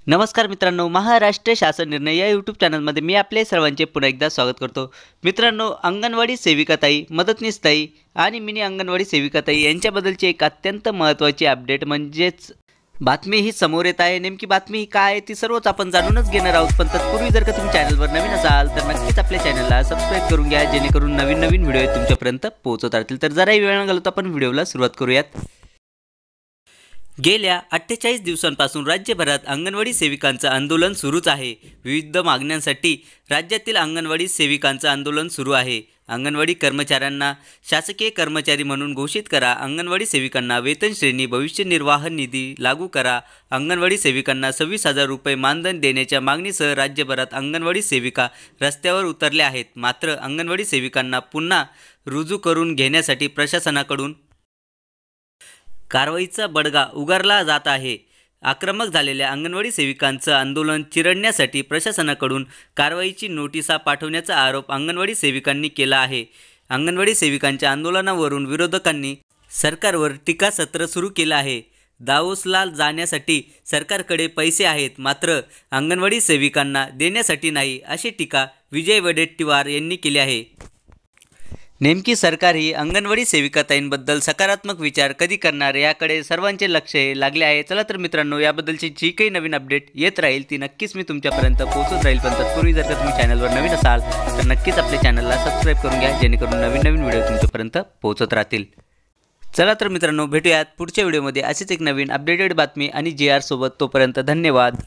नमस्कार मित्रांनो, महाराष्ट्र शासन निर्णय या यूट्यूब चॅनलमध्ये मी आपले सर्वांचे पुन्हा एकदा स्वागत करतो। मित्रांनो, अंगणवाडी सेविकाताई, मदतनीसताई आणि मिनी अंगणवाडी सेविकाताई यांच्याबद्दलची एक अत्यंत महत्त्वाची अपडेट म्हणजेच बातमी ही समोर येत आहे। नेमकी बातमी ही काय आहे ती सर्वच आपण जाणूनच घेणार आहोत। पण तत्पूर्वी जर का तुम्ही चॅनलवर नवीन असाल तर नक्कीच आपल्या चॅनलला सबस्क्राइब करून घ्या, जेणेकरून नवीन व्हिडिओ तुमच्यापर्यंत पोहोचत राहतील। तर जराही वेळ न घालवता आपण व्हिडिओला सुरुवात करूयात। गेल्या 48 दिवसांपासून राज्यभरात अंगणवाडी सेविकांचं आंदोलन सुरूच आहे। विविध मागण्यांसाठी राज्यातील अंगणवाडी सेविकांचं आंदोलन सुरू आहे। अंगणवाडी कर्मचाऱ्यांना शासकीय कर्मचारी म्हणून घोषित करा, अंगणवाडी सेविकांना वेतन श्रेणी भविष्य निर्वाह निधी लागू करा, अंगणवाडी सेविकांना 26,000 रुपये मानधन देण्याच्या मागणीसह राज्यभरात अंगणवाडी सेविका रस्त्यावर उतरल्या आहेत। मात्र अंगणवाडी सेविकांना पुन्हा रुजू करून घेण्यासाठी प्रशासनाकडून कारवाईचा बडगा उगारला जात आहे। आक्रमक झालेल्या अंगणवाडी सेविकांचं आंदोलन चिरडण्यासाठी प्रशासनाकडून कारवाईची नोटिसा पाठवण्याचा आरोप अंगणवाडी सेविकांनी केला आहे। अंगणवाडी सेविकांच्या आंदोलनावरून विरोधकांनी सरकारवर टीकासत्र सुरू केलं आहे। दावोसला जाण्यासाठी सरकारकडे पैसे आहेत, मात्र अंगणवाडी सेविकांना देण्यासाठी नाही, अशी टीका विजय वडेट्टीवार यांनी केली आहे। नेमकी सरकार ही अंगणवाडी सेविकाताईंबद्दल सकारात्मक विचार कधी करणार याकडे सर्वांचे लक्ष लागले आहे। चला तर मित्रांनो, याबद्दलची जी काही नवीन अपडेट येत राहील ती नक्कीच मी तुमच्यापर्यंत पोहोचत राहील। पण तत्पूर्वी जर का तुम्ही चॅनलवर नवीन असाल तर नक्कीच आपल्या चॅनलला सबस्क्राइब करून घ्या, जेणेकरून नवीन व्हिडिओ तुमच्यापर्यंत पोहोचत राहतील। चला तर मित्रांनो, भेटूयात पुढच्या व्हिडिओमध्ये अशीच एक नवीन अपडेटेड बातमी आणि GR सोबत। तोपर्यंत धन्यवाद।